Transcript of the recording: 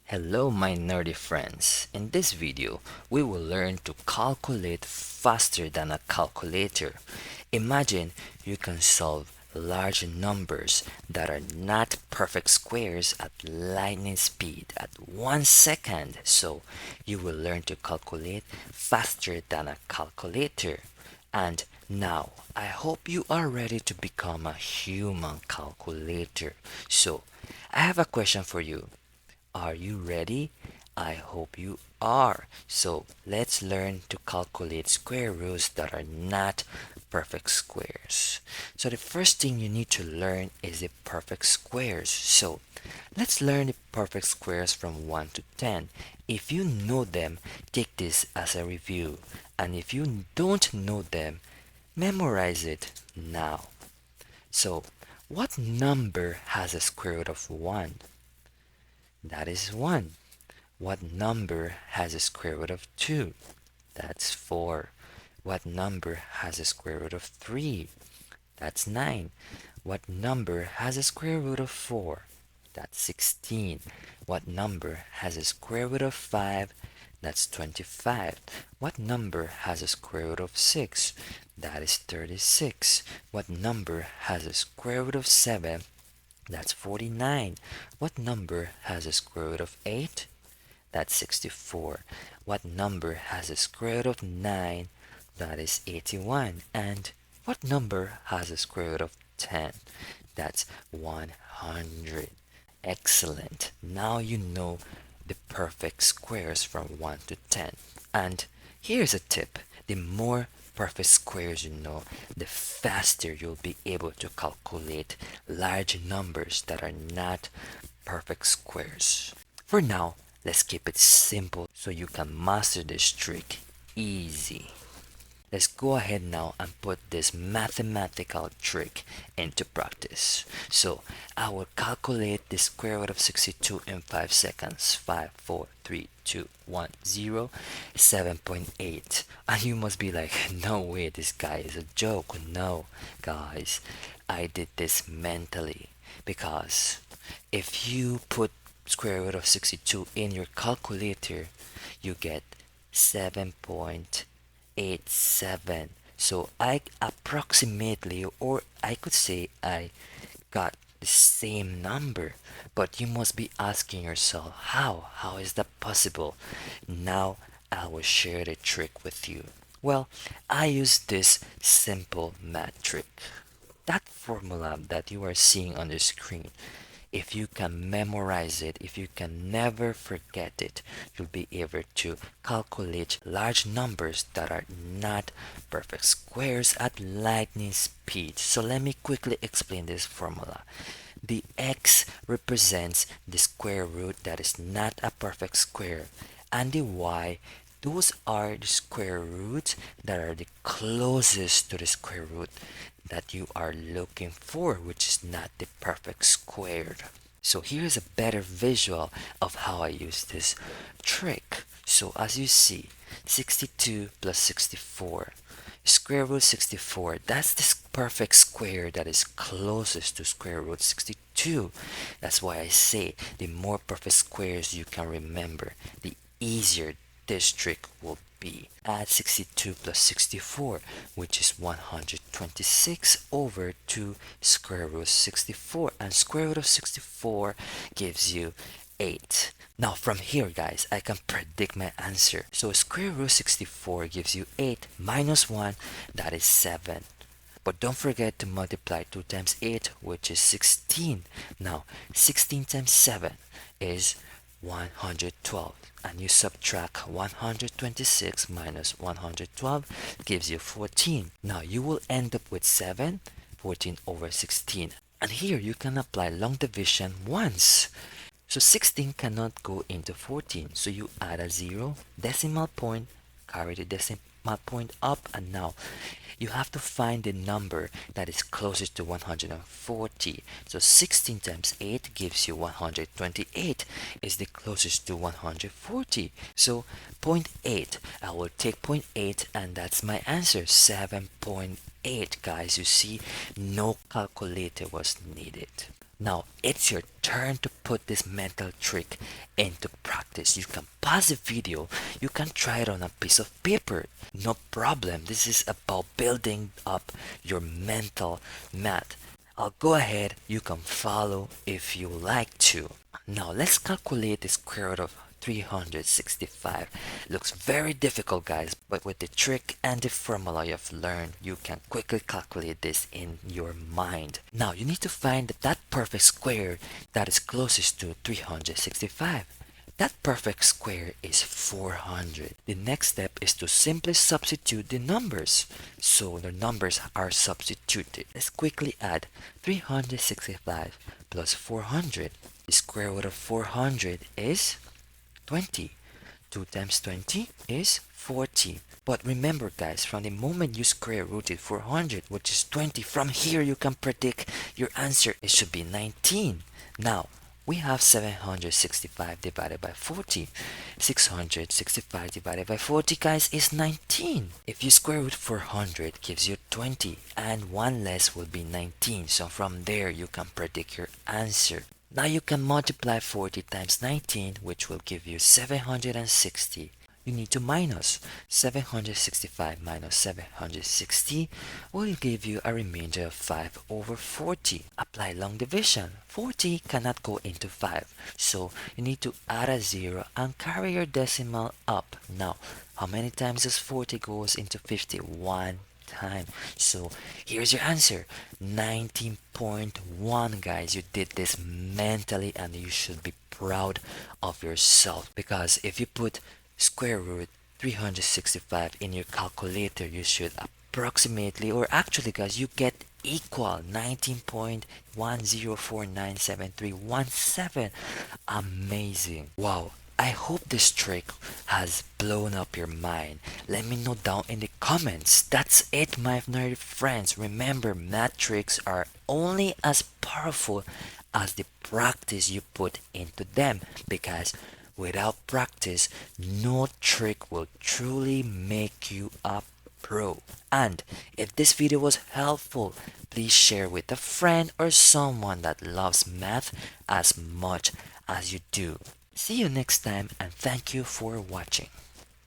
Hello my nerdy friends. In this video, we will learn to calculate faster than a calculator. Imagine you can solve large numbers that are not perfect squares at lightning speed at 1 second. So you will learn to calculate faster than a calculator. And now, I hope you are ready to become a human calculator. So, I have a question for you. Are you ready? I hope you are. So let's learn to calculate square roots that are not perfect squares. So the first thing you need to learn is the perfect squares. So let's learn the perfect squares from 1 to 10. If you know them, take this as a review. And if you don't know them, memorize it now. So what number has a square root of 1? That is 1. What number has a square root of 2? That's 4. What number has a square root of 3? That's 9. What number has a square root of 4? That's 16. What number has a square root of 5? That's 25. What number has a square root of 6? That is 36. What number has a square root of 7? That's 49. What number has a square root of 8? That's 64. What number has a square root of 9? That is 81. And what number has a square root of 10? That's 100. Excellent. Now you know the perfect squares from 1 to 10. And here's a tip. The more perfect squares you know, the faster you'll be able to calculate large numbers that are not perfect squares. For now, let's keep it simple so you can master this trick easy. Let's go ahead now and put this mathematical trick into practice. So I will calculate the square root of 62 in 5 seconds. 5, 4, 3, 2, 1, 0, 7.8. And you must be like, no way, this guy is a joke. No, guys, I did this mentally because if you put square root of 62 in your calculator, you get 7.87. So I approximately, or I could say I got the same number, but you must be asking yourself, how is that possible? Now I will share the trick with you. Well, I use this simple math trick. That formula that you are seeing on the screen, if you can memorize it, if you can never forget it, you'll be able to calculate large numbers that are not perfect squares at lightning speed. So let me quickly explain this formula. The x represents the square root that is not a perfect square, and the y, those are the square roots that are the closest to the square root that you are looking for, which is not the perfect squared. So here's a better visual of how I use this trick. So as you see, 62 plus 64, square root 64, that's this perfect square that is closest to square root 62. That's why I say the more perfect squares you can remember, the easier this trick will be. Add 62 plus 64, which is 126 over 2 square root 64, and square root of 64 gives you 8. Now from here guys, I can predict my answer. So square root 64 gives you 8 minus 1, that is 7. But don't forget to multiply 2 times 8, which is 16. Now 16 times 7 is 112, and you subtract 126 minus 112 gives you 14. Now you will end up with 7, 14 over 16. And here you can apply long division once. So 16 cannot go into 14, so you add a 0, decimal point, carry the decimal point up, and now you have to find the number that is closest to 140. So 16 times 8 gives you 128, is the closest to 140. So 0.8, I will take 0.8, and that's my answer, 7.8. Guys, you see, no calculator was needed. Now it's your turn to put this mental trick into practice. You can pause the video, you can try it on a piece of paper. No problem. This is about building up your mental math. I'll go ahead, you can follow if you like to. Now let's calculate the square root of 365. Looks very difficult, guys, but with the trick and the formula you have learned, you can quickly calculate this in your mind. Now you need to find that perfect square that is closest to 365. That perfect square is 400. The next step is to simply substitute the numbers. So the numbers are substituted. Let's quickly add 365 plus 400. The square root of 400 is 20. 2 times 20 is 40. But remember, guys, from the moment you square rooted 400, which is 20, from here you can predict your answer. It should be 19. Now, we have 765 divided by 40. 665 divided by 40, guys, is 19. If you square root 400, gives you 20, and 1 less will be 19. So from there, you can predict your answer. Now you can multiply 40 times 19, which will give you 760. You need to minus 765 minus 760 will give you a remainder of 5 over 40. Apply long division. 40 cannot go into 5, so you need to add a 0 and carry your decimal up. Now, how many times does 40 goes into 50? 1 time. So here's your answer, 19.1. Guys, you did this mentally and you should be proud of yourself, because if you put square root 365 in your calculator, you should approximately, or actually, guys, you get equal 19.10497317. Amazing. Wow. I hope this trick has blown up your mind. Let me know down in the comments. That's it, my nerdy friends. Remember, math tricks are only as powerful as the practice you put into them, because without practice, no trick will truly make you a pro. And if this video was helpful, please share with a friend or someone that loves math as much as you do. See you next time, and thank you for watching.